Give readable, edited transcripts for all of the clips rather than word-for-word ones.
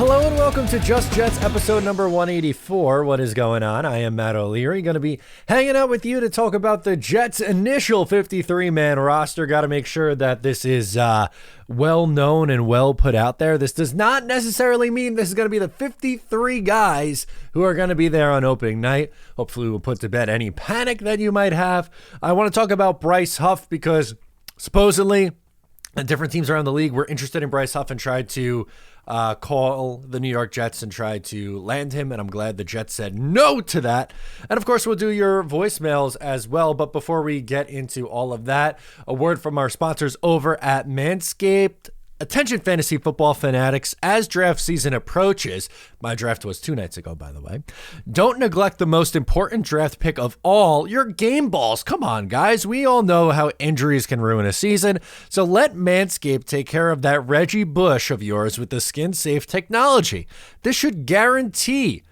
Hello and welcome to Just Jets episode number 184. What is going on? I am Matt O'Leary, going to be hanging out with you to talk about the Jets' initial 53-man roster. Got to make sure that this is well known and well put out there. This does not necessarily mean this is going to be the 53 guys who are going to be there on opening night. Hopefully we'll put to bed any panic that you might have. I want to talk about Bryce Huff because supposedly different teams around the league were interested in Bryce Huff and tried to call the New York Jets and tried to land him, and I'm glad the Jets said no to that. And of course, we'll do your voicemails as well. But before we get into all of that, a word from our sponsors over at Manscaped. Attention fantasy football fanatics, as draft season approaches, my draft was 2 nights ago, by the way, don't neglect the most important draft pick of all, your game balls. Come on, guys. We all know how injuries can ruin a season, so let Manscaped take care of that Reggie Bush of yours with the skin-safe technology. This should guarantee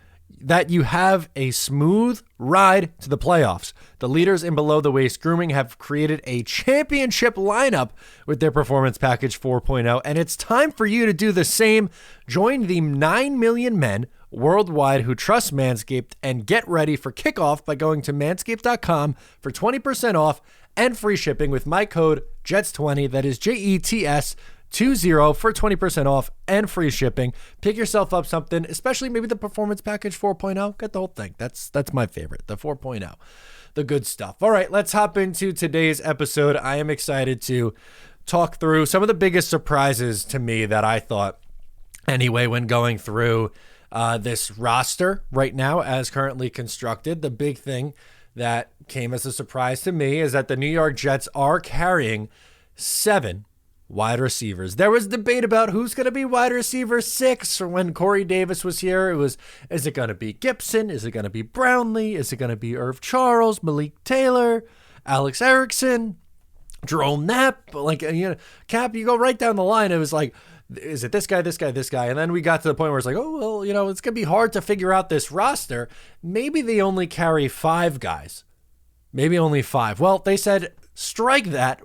that you have a smooth ride to the playoffs. The leaders in below-the-waist grooming have created a championship lineup with their Performance Package 4.0, and it's time for you to do the same. Join the 9 million men worldwide who trust Manscaped and get ready for kickoff by going to manscaped.com for 20% off and free shipping with my code JETS20, that is JETS20 for 20% off and free shipping. Pick yourself up something, especially maybe the Performance Package 4.0. Get the whole thing. That's my favorite, the 4.0, the good stuff. All right, let's hop into today's episode. I am excited to talk through some of the biggest surprises to me that I thought anyway when going through this roster right now as currently constructed. The big thing that came as a surprise to me is that the New York Jets are carrying 7 wide receivers. There was debate about who's going to be wide receiver 6 when Corey Davis was here. Is it going to be Gibson? Is it going to be Brownlee? Is it going to be Irv Charles, Malik Taylor, Alex Erickson, Jerome Knapp? Cap, you go right down the line. It was like, is it this guy, this guy, this guy? And then we got to the point where it's like, oh, well, it's going to be hard to figure out this roster. Maybe they only carry 5 guys. Maybe only 5. Well, they said, strike that.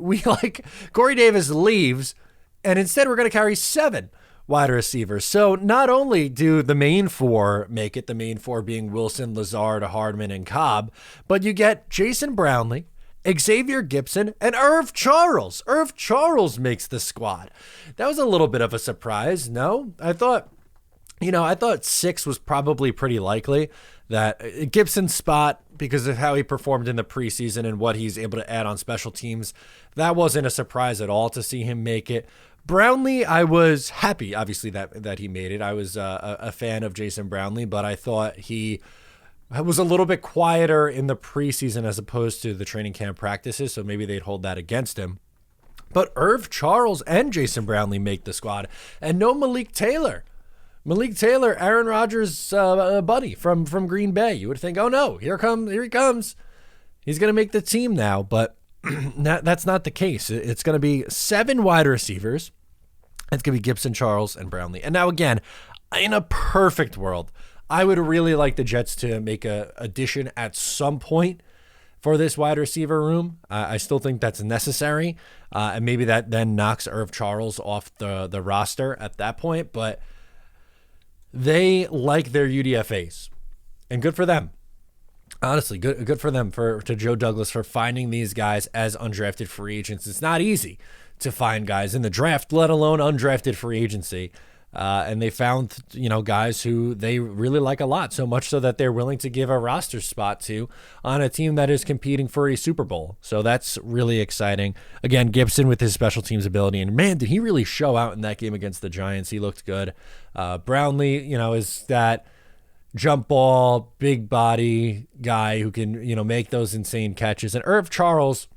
Corey Davis leaves, and instead we're going to carry 7 wide receivers. So not only do the main 4 make it, the main 4 being Wilson, Lazard, Hardman, and Cobb, but you get Jason Brownlee, Xavier Gibson, and Irv Charles. Irv Charles makes the squad. That was a little bit of a surprise, no? I thought 6 was probably pretty likely. That Gibson's spot, because of how he performed in the preseason and what he's able to add on special teams, that wasn't a surprise at all to see him make it. Brownlee, I was happy, obviously, that he made it. I was a fan of Jason Brownlee, but I thought he was a little bit quieter in the preseason as opposed to the training camp practices, so maybe they'd hold that against him. But Irv Charles and Jason Brownlee make the squad, and no Malik Taylor. Malik Taylor, Aaron Rodgers' buddy from Green Bay. You would think, oh no, here he comes. He's going to make the team now, but that's not the case. It's going to be 7 wide receivers. It's going to be Gibson, Charles, and Brownlee. And now again, in a perfect world, I would really like the Jets to make a addition at some point for this wide receiver room. I still think that's necessary. And maybe that then knocks Irv Charles off the roster at that point, but they like their UDFAs, and good for them. Honestly, good for them, to Joe Douglas for finding these guys as undrafted free agents. It's not easy to find guys in the draft, let alone undrafted free agency. And they found, guys who they really like a lot, so much so that they're willing to give a roster spot to on a team that is competing for a Super Bowl. So that's really exciting. Again, Gibson with his special teams ability, and man, did he really show out in that game against the Giants. He looked good. Brownlee, is that jump ball, big body guy who can, make those insane catches. And Irv Charles,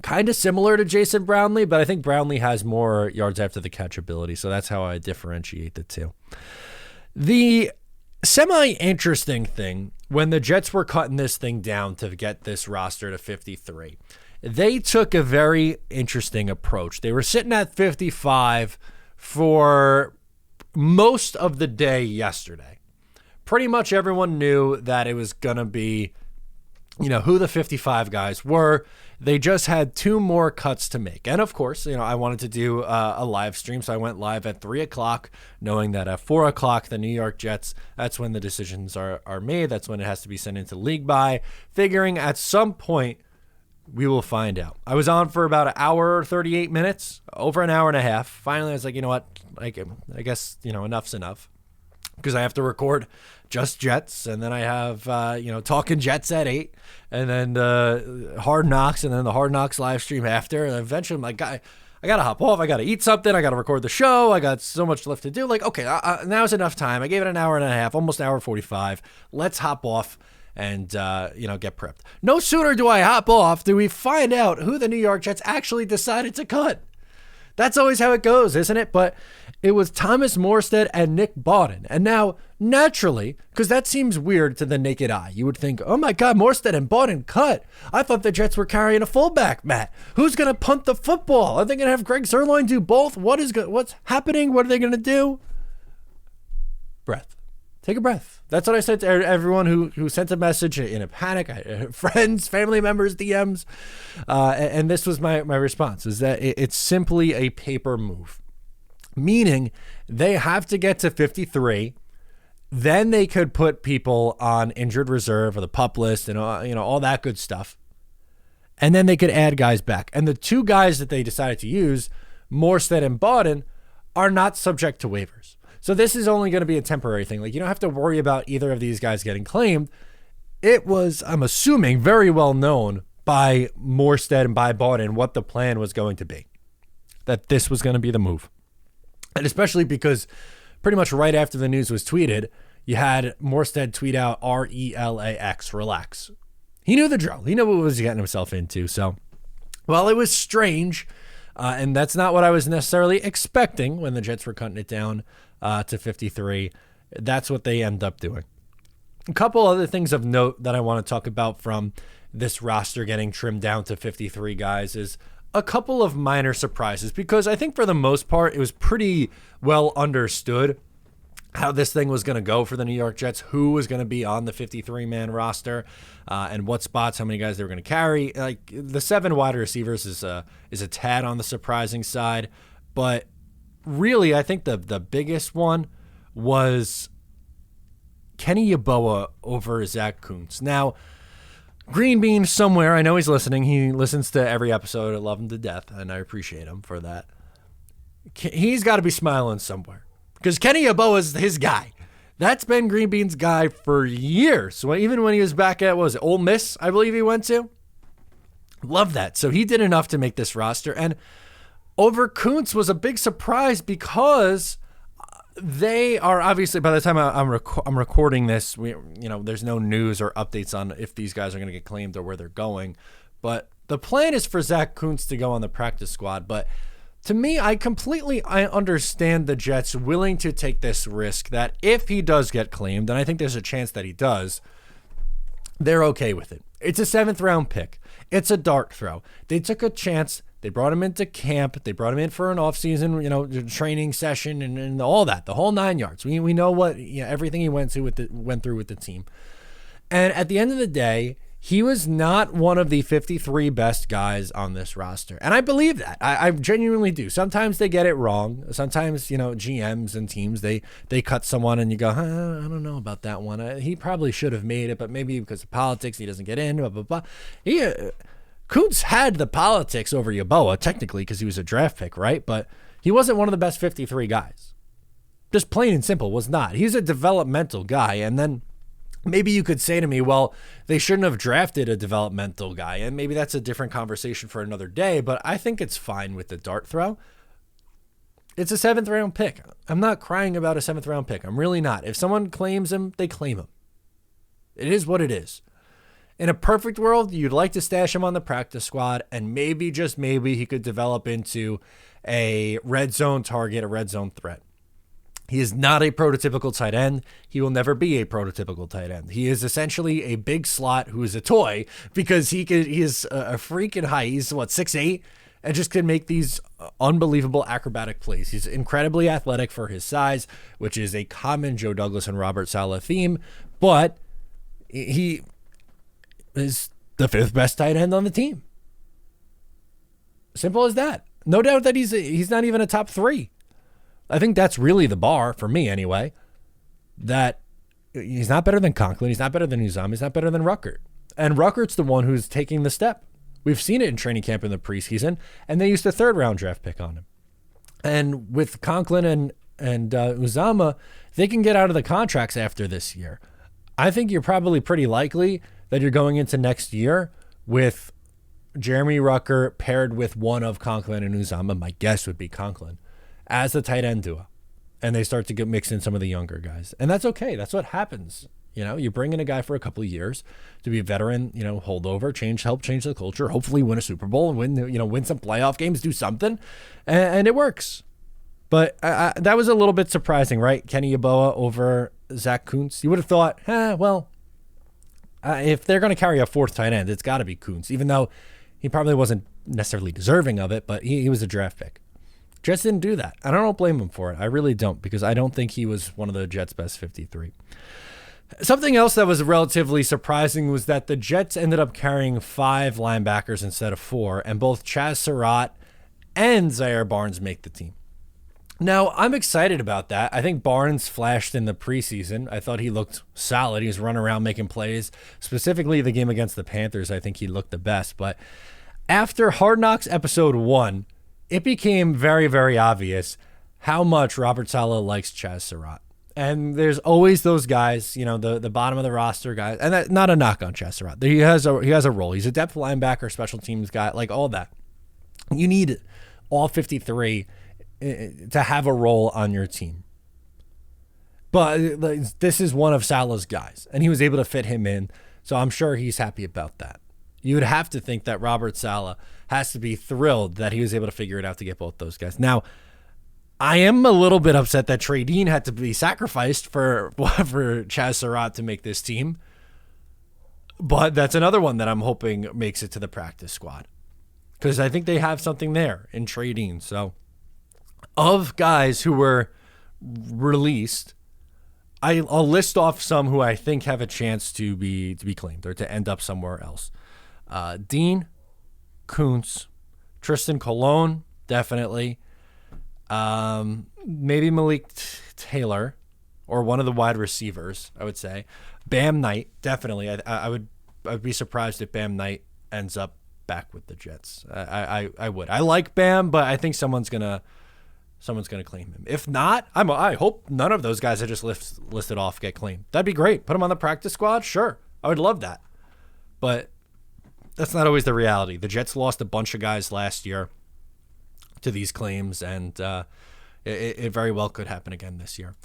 kind of similar to Jason Brownlee, but I think Brownlee has more yards after the catch ability, so that's how I differentiate the two. The semi-interesting thing, when the Jets were cutting this thing down to get this roster to 53, they took a very interesting approach. They were sitting at 55 for most of the day yesterday. Pretty much everyone knew that it was going to be, who the 55 guys were. they just had 2 more cuts to make. And of course, I wanted to do a live stream, so I went live at 3 o'clock, knowing that at 4 o'clock, the New York Jets, that's when the decisions are made. That's when it has to be sent into league by, figuring at some point we will find out. I was on for about an hour, 38 minutes, over an hour and a half. Finally, I was like, you know what? I guess, enough's enough, because I have to record just Jets, and then I have, Talking Jets at 8, and then Hard Knocks, and then the Hard Knocks live stream after. And eventually I'm like, I got to hop off. I got to eat something. I got to record the show. I got so much left to do. Like, okay, now's enough time. I gave it an hour and a half, almost hour 45. Let's hop off and, get prepped. No sooner do I hop off, do we find out who the New York Jets actually decided to cut. That's always how it goes, isn't it? But it was Thomas Morstead and Nick Bawden. And now, naturally, because that seems weird to the naked eye, you would think, oh my God, Morstead and Bawden cut. I thought the Jets were carrying a fullback, Matt. Who's going to punt the football? Are they going to have Greg Zerline do both? What's happening? What are they going to do? Breath. Take a breath. That's what I said to everyone who sent a message in a panic. Friends, family members, DMs. And this was my response, is that it's simply a paper move. Meaning they have to get to 53. Then they could put people on injured reserve or the PUP list and all that good stuff. And then they could add guys back. And the 2 guys that they decided to use, Morstead and Bawden, are not subject to waivers. So this is only going to be a temporary thing. Like, you don't have to worry about either of these guys getting claimed. It was, I'm assuming, very well known by Morstead and by Bawden what the plan was going to be. That this was going to be the move. And especially because pretty much right after the news was tweeted, you had Morstead tweet out RELAX, relax. He knew the drill. He knew what he was getting himself into. So, well, it was strange. And that's not what I was necessarily expecting when the Jets were cutting it down to 53. That's what they end up doing. A couple other things of note that I want to talk about from this roster getting trimmed down to 53 guys is a couple of minor surprises, because I think for the most part it was pretty well understood how this thing was going to go for the New York Jets, who was going to be on the 53-man roster, and what spots, how many guys they were going to carry. Like, the 7 wide receivers is a tad on the surprising side, but really I think the biggest one was Kenny Yeboah over Zach Kuntz. Now, Green Bean somewhere, I know he's listening. He listens to every episode. I love him to death, and I appreciate him for that. He's got to be smiling somewhere, because Kenny Yeboah is his guy. That's been Green Bean's guy for years. So even when he was back at, what was it, Ole Miss, I believe he went to? Love that. So he did enough to make this roster. And over Kuntz was a big surprise, because they are obviously, by the time I'm recording this, there's no news or updates on if these guys are going to get claimed or where they're going. But the plan is for Zach Kuntz to go on the practice squad. But to me, I understand the Jets willing to take this risk that if he does get claimed, and I think there's a chance that he does, they're okay with it. It's a 7th round pick. It's a dart throw. They took a chance. They brought him into camp. They brought him in for an offseason, training session and all that, the whole 9 yards. We know what, everything he went through with the team. And at the end of the day, he was not one of the 53 best guys on this roster. And I believe that. I genuinely do. Sometimes they get it wrong. Sometimes, GMs and teams, they cut someone and you go, I don't know about that one. He probably should have made it, but maybe because of politics, he doesn't get in, blah, blah, blah. Kuntz had the politics over Yeboah, technically, because he was a draft pick, right? But he wasn't one of the best 53 guys. Just plain and simple, was not. He's a developmental guy. And then maybe you could say to me, well, they shouldn't have drafted a developmental guy. And maybe that's a different conversation for another day. But I think it's fine with the dart throw. It's a 7th round pick. I'm not crying about a 7th round pick. I'm really not. If someone claims him, they claim him. It is what it is. In a perfect world, you'd like to stash him on the practice squad, and maybe, just maybe, he could develop into a red zone target, a red zone threat. He is not a prototypical tight end. He will never be a prototypical tight end. He is essentially a big slot who is a toy, because he is a freaking height. He's 6'8", and just can make these unbelievable acrobatic plays. He's incredibly athletic for his size, which is a common Joe Douglas and Robert Saleh theme, but he is the 5th best tight end on the team. Simple as that. No doubt that he's not even a top 3. I think that's really the bar for me anyway. That he's not better than Conklin. He's not better than Uzama. He's not better than Ruckert. And Ruckert's the one who's taking the step. We've seen it in training camp in the preseason, and they used a 3rd-round draft pick on him. And with Conklin and Uzama, they can get out of the contracts after this year. I think you're probably pretty likely that you're going into next year with Jeremy Ruckert paired with one of Conklin and Uzama. My guess would be Conklin as the tight end duo. And they start to get mixed in some of the younger guys. And that's okay. That's what happens. You bring in a guy for a couple of years to be a veteran, holdover, help change the culture, hopefully win a Super Bowl and win some playoff games, do something. And it works. But that was a little bit surprising, right? Kenny Yeboah over Zach Kuntz. You would have thought, if they're going to carry a 4th tight end, it's got to be Kuntz, even though he probably wasn't necessarily deserving of it, but he was a draft pick. Jets didn't do that. I don't blame him for it. I really don't, because I don't think he was one of the Jets' best 53. Something else that was relatively surprising was that the Jets ended up carrying 5 linebackers instead of 4, and both Chaz Surratt and Zaire Barnes make the team. Now, I'm excited about that. I think Barnes flashed in the preseason. I thought he looked solid. He was running around making plays. Specifically, the game against the Panthers, I think he looked the best. But after Hard Knocks Episode 1, it became very, very obvious how much Robert Saleh likes Chaz Surratt. And there's always those guys, the bottom of the roster guys. And that's not a knock on Chaz Surratt. He has a role. He's a depth linebacker, special teams guy, like all that. You need all 53 to have a role on your team. But this is one of Saleh's guys, and he was able to fit him in, so I'm sure he's happy about that. You would have to think that Robert Saleh has to be thrilled that he was able to figure it out to get both those guys. Now, I am a little bit upset that Trey Dean had to be sacrificed for Chaz Surratt to make this team, but that's another one that I'm hoping makes it to the practice squad, because I think they have something there in Trey Dean. So, of guys who were released, I'll list off some who I think have a chance to be claimed or to end up somewhere else. Dean, Kuntz, Tristan Colon, definitely. Maybe Malik Taylor or one of the wide receivers, I would say. Bam Knight, definitely. I'd be surprised if Bam Knight ends up back with the Jets. I would. I like Bam, but I think someone's gonna claim him. If not, I hope none of those guys I just listed off get claimed. That'd be great. Put them on the practice squad. Sure, I would love that. But that's not always the reality. The Jets lost a bunch of guys last year to these claims, and it very well could happen again this year.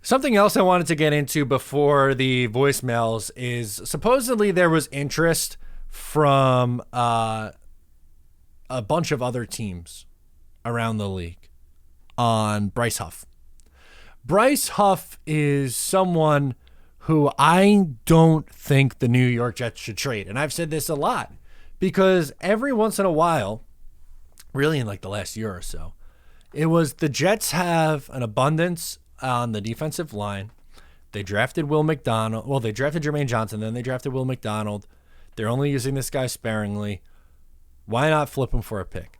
Something else I wanted to get into before the voicemails is supposedly there was interest from a bunch of other teams around the league on Bryce Huff. Bryce Huff is someone who I don't think the New York Jets should trade. And I've said this a lot because every once in a while, really in like the last year or so, it was the Jets have an abundance on the defensive line. They drafted Will McDonald. Well, they drafted Jermaine Johnson, then they drafted Will McDonald. They're only using this guy sparingly. Why not flip him for a pick?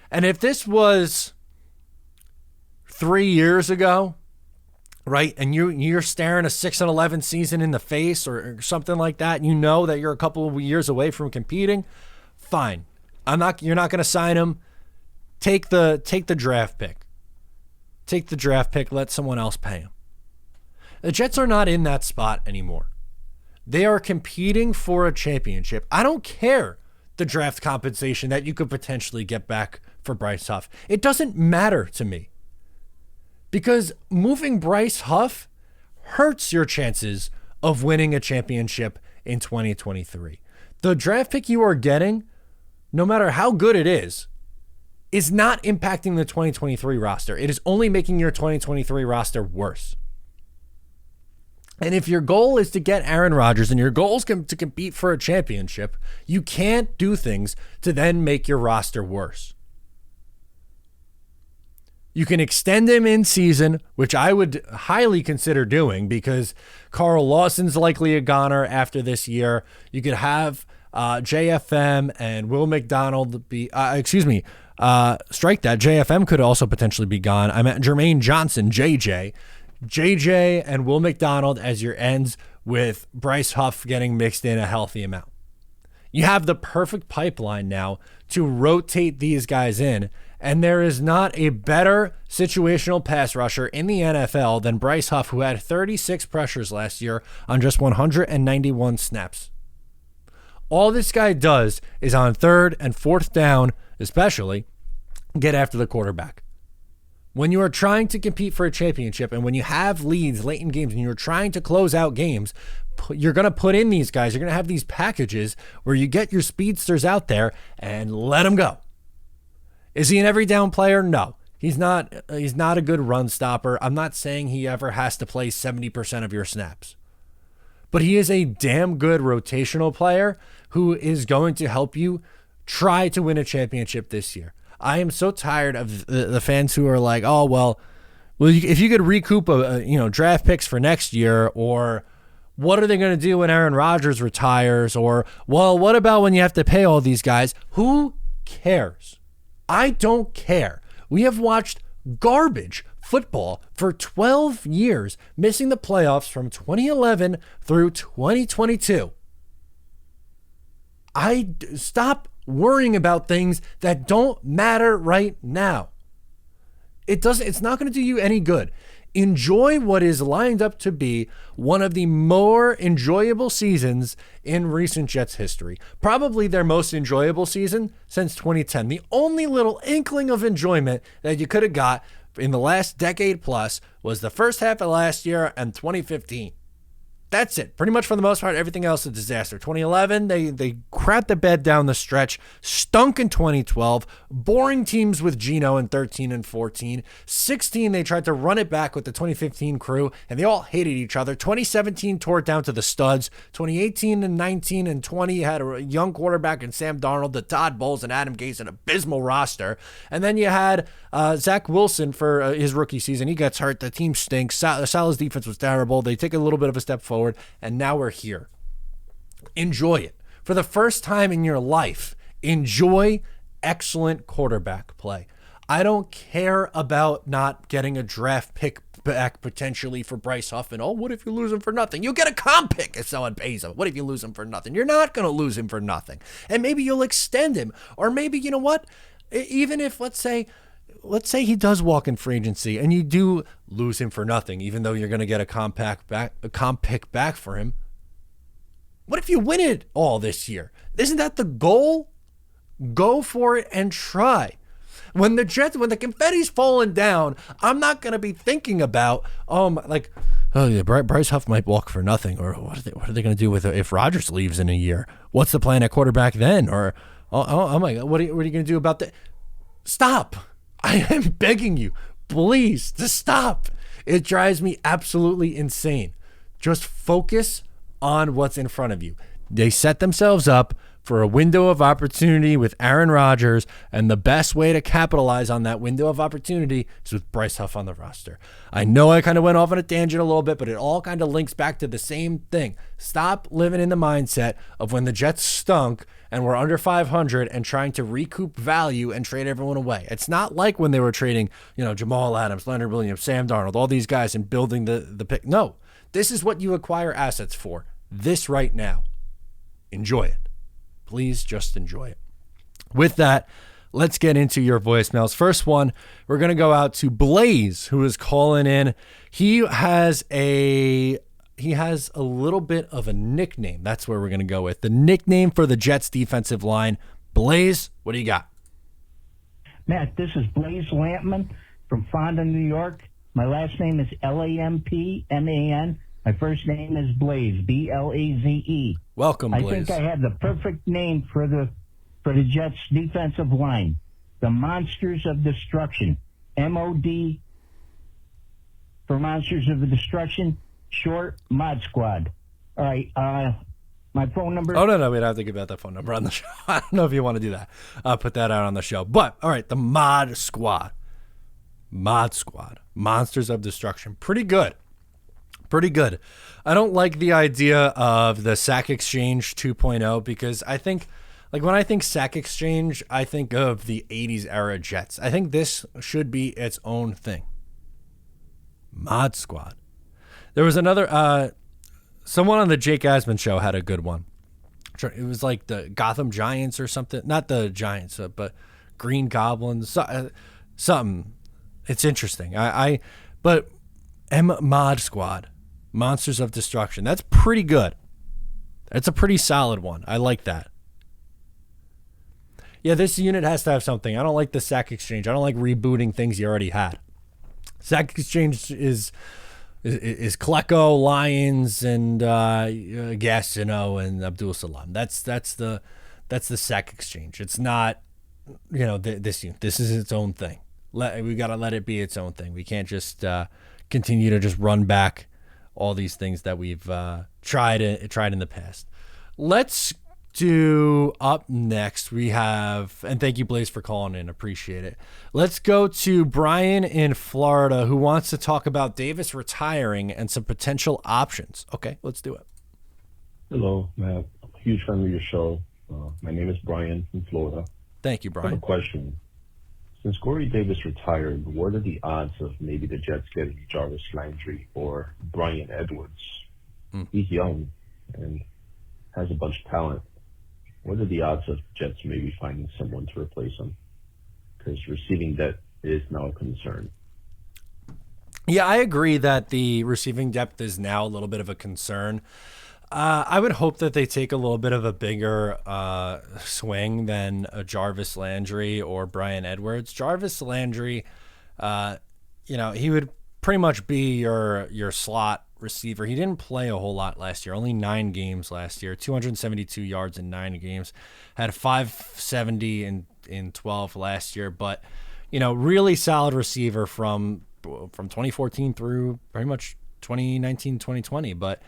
And if this was 3 years ago, right, and you're staring a 6-11 season in the face or something like that, and you know that you're a couple of years away from competing, fine. You're not going to sign him. Take the draft pick. Take the draft pick. Let someone else pay him. The Jets are not in that spot anymore. They are competing for a championship. I don't care the draft compensation that you could potentially get back for Bryce Huff. It doesn't matter to me. Because moving Bryce Huff hurts your chances of winning a championship in 2023. The draft pick you are getting, no matter how good it is not impacting the 2023 roster. It is only making your 2023 roster worse. And if your goal is to get Aaron Rodgers and your goal is to compete for a championship, you can't do things to then make your roster worse. You can extend him in season, which I would highly consider doing because Carl Lawson's likely a goner after this year. You could have JFM and Will McDonald be, strike that. JFM could also potentially be gone. I meant Jermaine Johnson, JJ and Will McDonald as your ends, with Bryce Huff getting mixed in a healthy amount. You have the perfect pipeline now to rotate these guys in, and there is not a better situational pass rusher in the NFL than Bryce Huff, who had 36 pressures last year on just 191 snaps. All this guy does is on third and fourth down, especially, get after the quarterback. When you are trying to compete for a championship and when you have leads late in games and you're trying to close out games, you're going to put in these guys. You're going to have these packages where you get your speedsters out there and let them go. Is he an every down player? No. He's not a good run stopper. I'm not saying he ever has to play 70% of your snaps. But he is a damn good rotational player who is going to help you try to win a championship this year. I am so tired of the fans who are like, oh, well, if you could recoup draft picks for next year, or what are they going to do when Aaron Rodgers retires? Or, well, what about when you have to pay all these guys? Who cares? I don't care. We have watched garbage football for 12 years, missing the playoffs from 2011 through 2022. Stop worrying about things that don't matter right now. It's not going to do you any good. Enjoy what is lined up to be one of the more enjoyable seasons in recent Jets history. Probably their most enjoyable season since 2010. The only little inkling of enjoyment that you could have got in the last decade plus was the first half of last year and 2015. That's it. Pretty much for the most part, everything else is a disaster. 2011, they crapped the bed down the stretch, stunk in 2012, boring teams with Geno in 13 and 14. 16, they tried to run it back with the 2015 crew, and they all hated each other. 2017 tore it down to the studs. 2018 and 19 and 20 had a young quarterback in Sam Darnold, the Todd Bowles and Adam Gase, an abysmal roster. And then you had Zach Wilson for his rookie season. He gets hurt. The team stinks. Salah's defense was terrible. They take a little bit of a step forward. And now we're here. Enjoy it. For the first time in your life, enjoy excellent quarterback play. I don't care about not getting a draft pick back potentially for Bryce Huff. And, oh, what if you lose him for nothing? You get a comp pick if someone pays him. What if you lose him for nothing? You're not going to lose him for nothing. And maybe you'll extend him. Or maybe, you know what? Even if, let's say he does walk in free agency and you do lose him for nothing, even though you're going to get a comp pick back for him. What if you win it all this year? Isn't that the goal? Go for it and try. When the confetti's falling down, I'm not going to be thinking about, Bryce Huff might walk for nothing, or what are they going to do with it if Rodgers leaves in a year? What's the plan at quarterback then? Or oh my God, what are you going to do about that? Stop. I am begging you, please, to stop. It drives me absolutely insane. Just focus on what's in front of you. They set themselves up for a window of opportunity with Aaron Rodgers, and the best way to capitalize on that window of opportunity is with Bryce Huff on the roster. I know I kind of went off on a tangent a little bit, but it all kind of links back to the same thing. Stop living in the mindset of when the Jets stunk and were under 500 and trying to recoup value and trade everyone away. It's not like when they were trading, Jamal Adams, Leonard Williams, Sam Darnold, all these guys, and building the pick. No, this is what you acquire assets for. This right now. Enjoy it. Please just enjoy it. With that, let's get into your voicemails. First one, we're going to go out to Blaze, who is calling in. He has a little bit of a nickname. That's where we're going to go with. The nickname for the Jets defensive line. Blaze, what do you got? Matt, this is Blaze Lampman from Fonda, New York. My last name is Lampman. My first name is Blaze, Blaze. Welcome, Blaze. I think I have the perfect name for the Jets defensive line. The Monsters of Destruction. MOD for Monsters of Destruction, short Mod Squad. All right, my phone number. Oh, no, we don't have to give out that phone number on the show. I don't know if you want to do that. Put that out on the show. But, all right, the Mod Squad. Monsters of Destruction. Pretty good. Pretty good. I don't like the idea of the Sack Exchange 2.0 because I think, like, when I think Sack Exchange, I think of the 80s era Jets. I think this should be its own thing. Mod Squad. There was another, someone on the Jake Asman show had a good one. It was like the Gotham Giants or something. Not the Giants, but Green Goblins. Something. It's interesting. But Mod Squad. Monsters of Destruction. That's pretty good. That's a pretty solid one. I like that. Yeah, this unit has to have something. I don't like the Sack Exchange. I don't like rebooting things you already had. Sack Exchange is Klecko, Lions, and Gastineau and Abdul Salam. That's the Sack Exchange. It's not, this unit. This is its own thing. We got to let it be its own thing. We can't just continue to just run back all these things that we've tried in the past. Let's do up next. We have, and thank you, Blaze, for calling in. Appreciate it. Let's go to Brian in Florida, who wants to talk about Davis retiring and some potential options. Okay, let's do it. Hello, Matt. I'm a huge fan of your show. My name is Brian from Florida. Thank you, Brian. I have a question. Since Corey Davis retired, what are the odds of maybe the Jets getting Jarvis Landry or Brian Edwards? He's young and has a bunch of talent. What are the odds of Jets maybe finding someone to replace him? Because receiving depth is now a concern. Yeah, I agree that the receiving depth is now a little bit of a concern. I would hope that they take a little bit of a bigger swing than a Jarvis Landry or Brian Edwards. Jarvis Landry, he would pretty much be your slot receiver. He didn't play a whole lot last year, only 9 games last year, 272 yards in 9 games, had 570 in 12 last year, but, really solid receiver from 2014 through pretty much 2019, 2020, but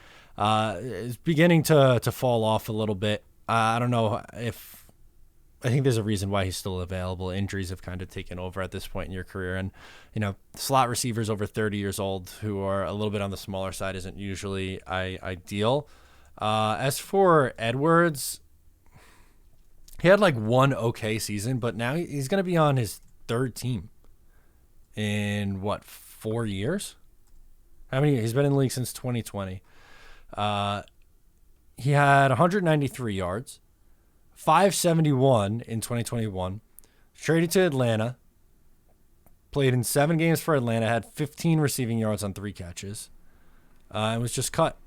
is beginning to fall off a little bit. I don't know I think there's a reason why he's still available. Injuries have kind of taken over at this point in your career. And, slot receivers over 30 years old who are a little bit on the smaller side isn't usually ideal. As for Edwards, he had like one okay season, but now he's going to be on his 3rd team in 4 years? How many? He's been in the league since 2020. He had 193 yards, 571 in 2021, traded to Atlanta, played in 7 games for Atlanta, had 15 receiving yards on 3 catches, and was just cut.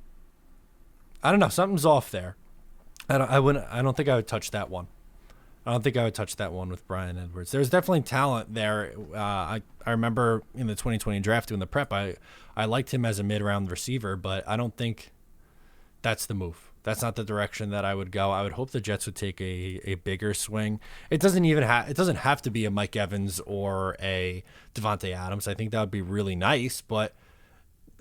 I don't know. Something's off there. I don't think I would touch that one. I don't think I would touch that one with Brian Edwards. There's definitely talent there. I remember in the 2020 draft doing the prep, I liked him as a mid-round receiver, but I don't think that's the move. That's not the direction that I would go. I would hope the Jets would take a bigger swing. It doesn't have to be a Mike Evans or a Devontae Adams. I think that would be really nice, but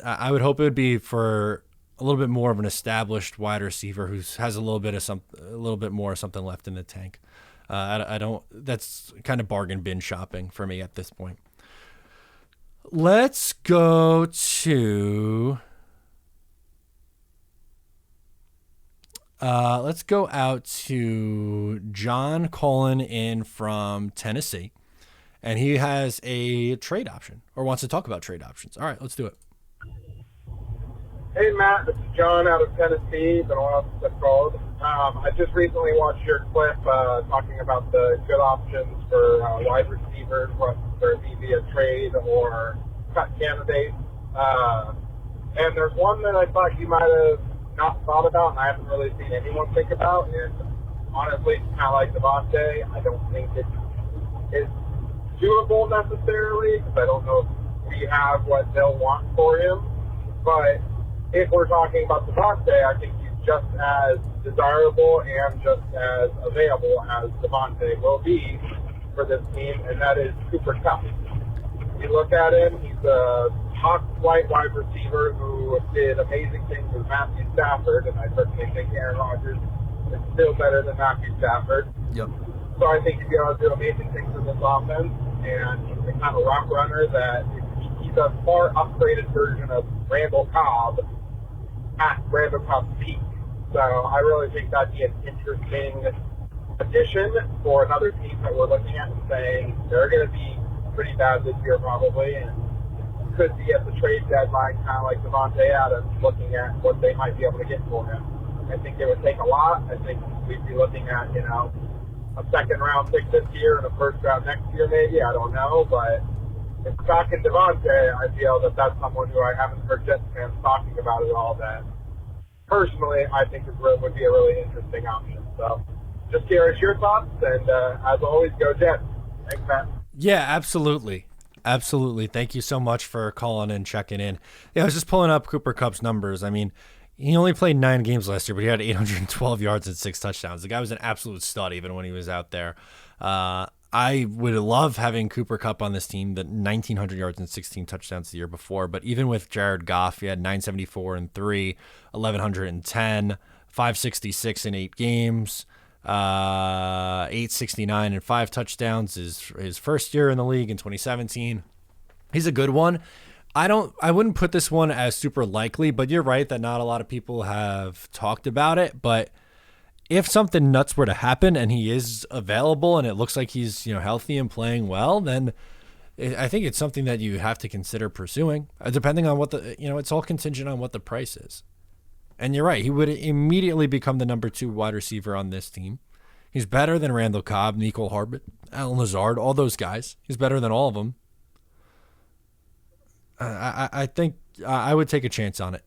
I would hope it would be for a little bit more of an established wide receiver who has a little bit more something left in the tank. I don't. That's kind of bargain bin shopping for me at this point. Let's go to. Let's go out to John calling in from Tennessee, and he has a trade option or wants to talk about trade options. All right, let's do it. Hey, Matt, this is John out of Tennessee. Been a while since I've called. I just recently watched your clip talking about the good options for wide receivers, whether it be via trade or cut candidates. And there's one that I thought you might have not thought about, and I haven't really seen anyone think about. And honestly, it's kind of like Devontae. I don't think it is doable necessarily because I don't know if we have what they'll want for him. But if we're talking about Devontae, I think he's just as desirable and just as available as Devontae will be for this team, and that is Cooper Kupp. You look at him, he's a top flight wide receiver who did amazing things with Matthew Stafford, and I certainly think Aaron Rodgers is still better than Matthew Stafford. Yep. So I think he'd be able to do amazing things with this offense, and he's the kind of rock runner that he's a far upgraded version of Randall Cobb at Randall Cobb's peak. So I really think that'd be an interesting addition for another team that we're looking at and saying they're going to be pretty bad this year probably, and could be at the trade deadline, kind of like Devontae Adams, looking at what they might be able to get for him. I think it would take a lot. I think we'd be looking at, a second-round pick this year and a first-round next year maybe. I don't know, but if back in Devontae, I feel that that's someone who I haven't heard Jets fans talking about at all that personally I think would be a really interesting option. So just curious your thoughts, and as always, go Jets. Thanks, Matt. Yeah, absolutely. Absolutely. Thank you so much for calling and checking in. Yeah, I was just pulling up Cooper Kupp's numbers. I mean, he only played 9 games last year, but he had 812 yards and 6 touchdowns. The guy was an absolute stud even when he was out there. I would love having Cooper Kupp on this team, the 1,900 yards and 16 touchdowns the year before. But even with Jared Goff, he had 974 and 3, 1,110, 566 in 8 games, 869 and 5 touchdowns. His first year in the league in 2017. He's a good one. I wouldn't put this one as super likely, but you're right that not a lot of people have talked about it. But if something nuts were to happen and he is available and it looks like he's healthy and playing well, then I think it's something that you have to consider pursuing, depending on what it's all contingent on what the price is. And you're right, he would immediately become the number 2 wide receiver on this team. He's better than Randall Cobb, Nicole Harbert, Alan Lazard, all those guys. He's better than all of them. I think I would take a chance on it.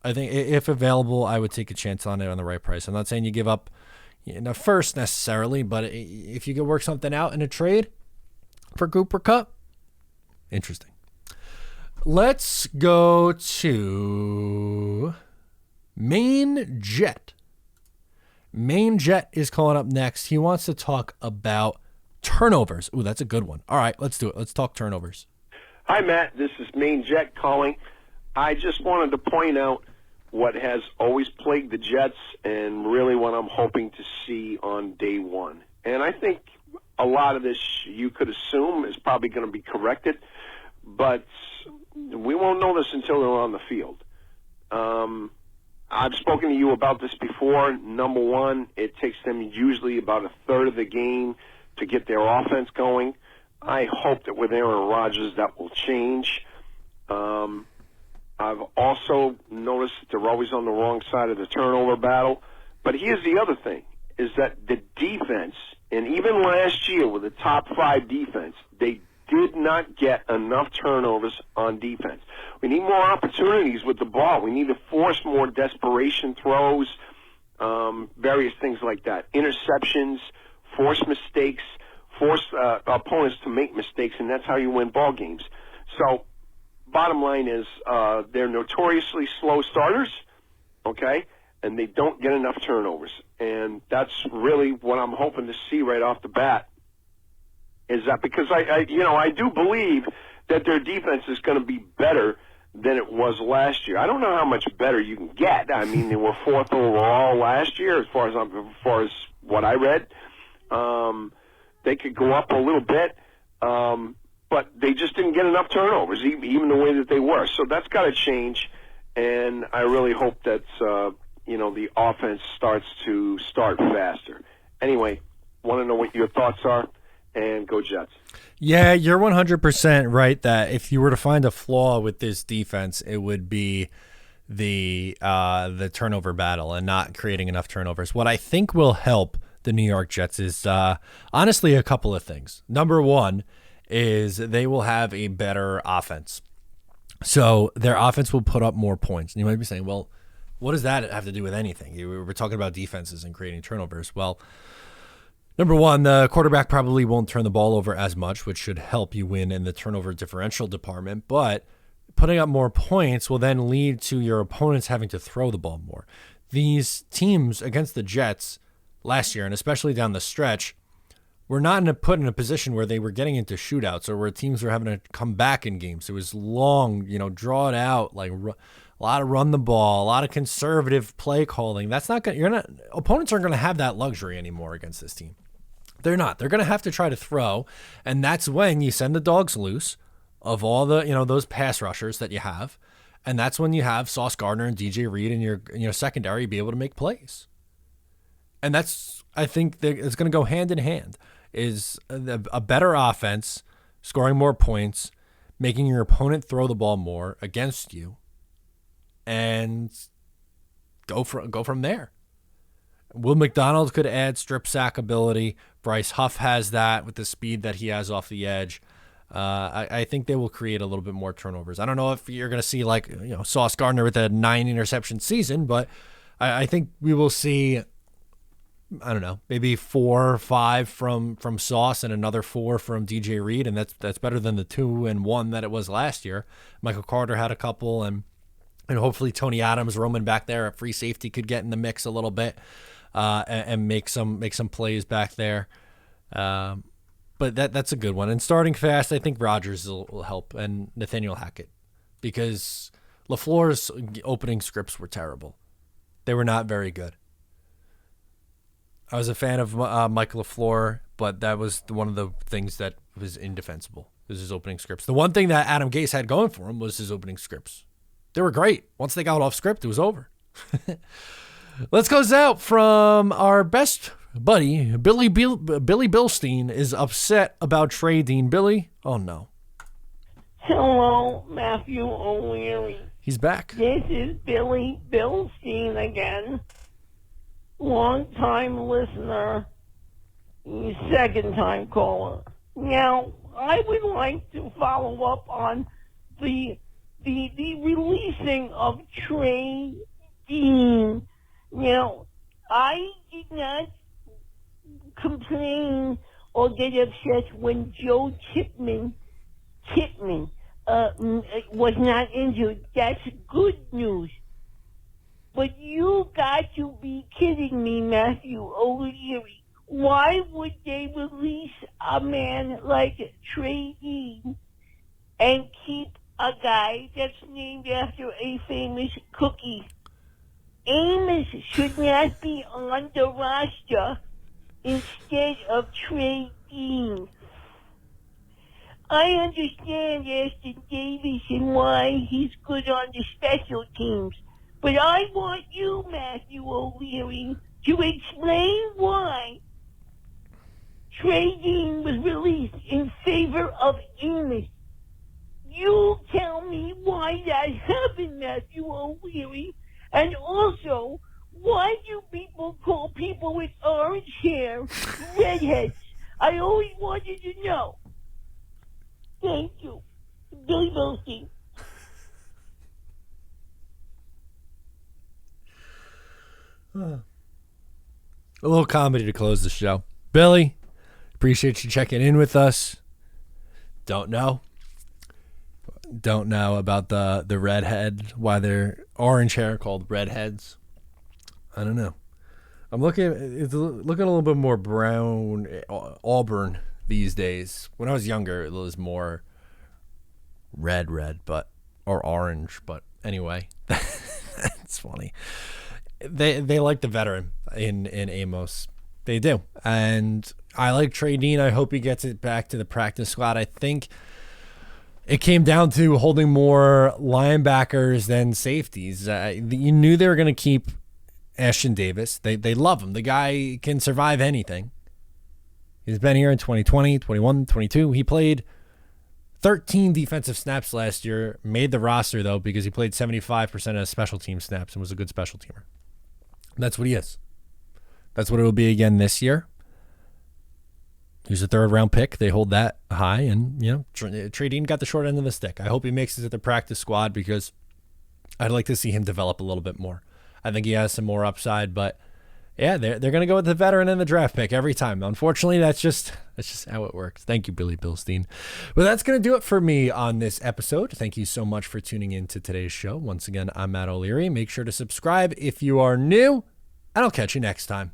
I think if available, I would take a chance on it on the right price. I'm not saying you give up first necessarily, but if you could work something out in a trade for Cooper Kupp, interesting. Let's go to Main Jet. Main Jet is calling up next. He wants to talk about turnovers. Ooh, that's a good one. All right, let's do it. Let's talk turnovers. Hi, Matt. This is Main Jet calling. I just wanted to point out what has always plagued the Jets and really what I'm hoping to see on day one. And I think a lot of this you could assume is probably going to be corrected, but we won't know this until they're on the field. I've spoken to you about this before. Number one, it takes them usually about a third of the game to get their offense going. I hope that with Aaron Rodgers that will change. I've also noticed that they're always on the wrong side of the turnover battle. But here's the other thing, is that the defense, and even last year with the top 5 defense, they did not get enough turnovers on defense. We need more opportunities with the ball. We need to force more desperation throws, various things like that. Interceptions, force mistakes, force opponents to make mistakes, and that's how you win ball games. So bottom line is they're notoriously slow starters, okay, and they don't get enough turnovers. And that's really what I'm hoping to see right off the bat, is that because I do believe that their defense is going to be better than it was last year. I don't know how much better you can get. I mean, they were 4th overall last year as far as what I read. They could go up a little bit, but they just didn't get enough turnovers, even the way that they were. So that's got to change, and I really hope that the offense starts faster. Anyway, want to know what your thoughts are, and go Jets. Yeah, you're 100% right that if you were to find a flaw with this defense, it would be the turnover battle and not creating enough turnovers. What I think will help the New York Jets is honestly a couple of things. Number one is they will have a better offense. So their offense will put up more points. And you might be saying, well, what does that have to do with anything? We're talking about defenses and creating turnovers. Well, number one, the quarterback probably won't turn the ball over as much, which should help you win in the turnover differential department. But putting up more points will then lead to your opponents having to throw the ball more. These teams against the Jets last year, and especially down the stretch, were not put in a position where they were getting into shootouts or where teams were having to come back in games. It was long, draw it out, like a lot of run the ball, a lot of conservative play calling. That's not going. Opponents aren't going to have that luxury anymore against this team. They're not. They're going to have to try to throw, and that's when you send the dogs loose. of all the, those pass rushers that you have. And that's when you have Sauce Gardner and DJ Reed in your secondary be able to make plays. And that's, I think it's going to go hand in hand, is a better offense, scoring more points, making your opponent throw the ball more against you, and go from there. Will McDonald could add strip sack ability. Bryce Huff has that with the speed that he has off the edge. I think they will create a little bit more turnovers. I don't know if you're going to see Sauce Gardner with a 9 interception season, but I think we will see, I don't know, maybe 4 or 5 from Sauce and another 4 from DJ Reed, and that's better than the 2 and 1 that it was last year. Michael Carter had a couple, and hopefully Tony Adams roaming back there at free safety could get in the mix a little bit. And make some plays back there. But that's a good one. And starting fast, I think Rodgers will help, and Nathaniel Hackett, because LaFleur's opening scripts were terrible. They were not very good. I was a fan of Mike LaFleur, but that was one of the things that was indefensible, was his opening scripts. The one thing that Adam Gase had going for him was his opening scripts. They were great. Once they got off script, it was over. Let's close out from our best buddy. Billy Bilstein is upset about Trey Dean. Billy? Oh, no. Hello, Matthew O'Leary. He's back. This is Billy Bilstein again. Long-time listener, second-time caller. Now, I would like to follow up on the releasing of Trey Dean. Now, I did not complain or get upset when Joe Chipman was not injured. That's good news. But you got to be kidding me, Matthew O'Leary. Why would they release a man like Trey Dean and keep a guy that's named after a famous cookie? Amos should not be on the roster instead of Trey Dean. I understand Aston Davis and why he's good on the special teams, but I want you, Matthew O'Leary, to explain why Trey Dean was released in favor of Amos. You tell me why that happened, Matthew O'Leary. And also, why do people call people with orange hair redheads? I always wanted to know. Thank you. Billy Bilstein. A little comedy to close the show. Billy, appreciate you checking in with us. Don't know about the redhead, why they're orange hair called redheads. I don't know. I'm it's looking a little bit more brown, auburn these days. When I was younger, it was more red, or orange. But anyway, that's funny. They like the veteran in Amos. They do. And I like Trey Dean. I hope he gets it back to the practice squad. I think it came down to holding more linebackers than safeties. You knew they were going to keep Ashton Davis. They love him. The guy can survive anything. He's been here in 2020, 21, 22. He played 13 defensive snaps last year, made the roster, though, because he played 75% of special team snaps and was a good special teamer. That's what he is. That's what it will be again this year. He's a third-round pick. They hold that high, and, Trey Dean got the short end of the stick. I hope he makes it to the practice squad because I'd like to see him develop a little bit more. I think he has some more upside, but yeah, they're going to go with the veteran and the draft pick every time. Unfortunately, that's just how it works. Thank you, Billy Bilstein. Well, that's going to do it for me on this episode. Thank you so much for tuning in to today's show. Once again, I'm Matt O'Leary. Make sure to subscribe if you are new, and I'll catch you next time.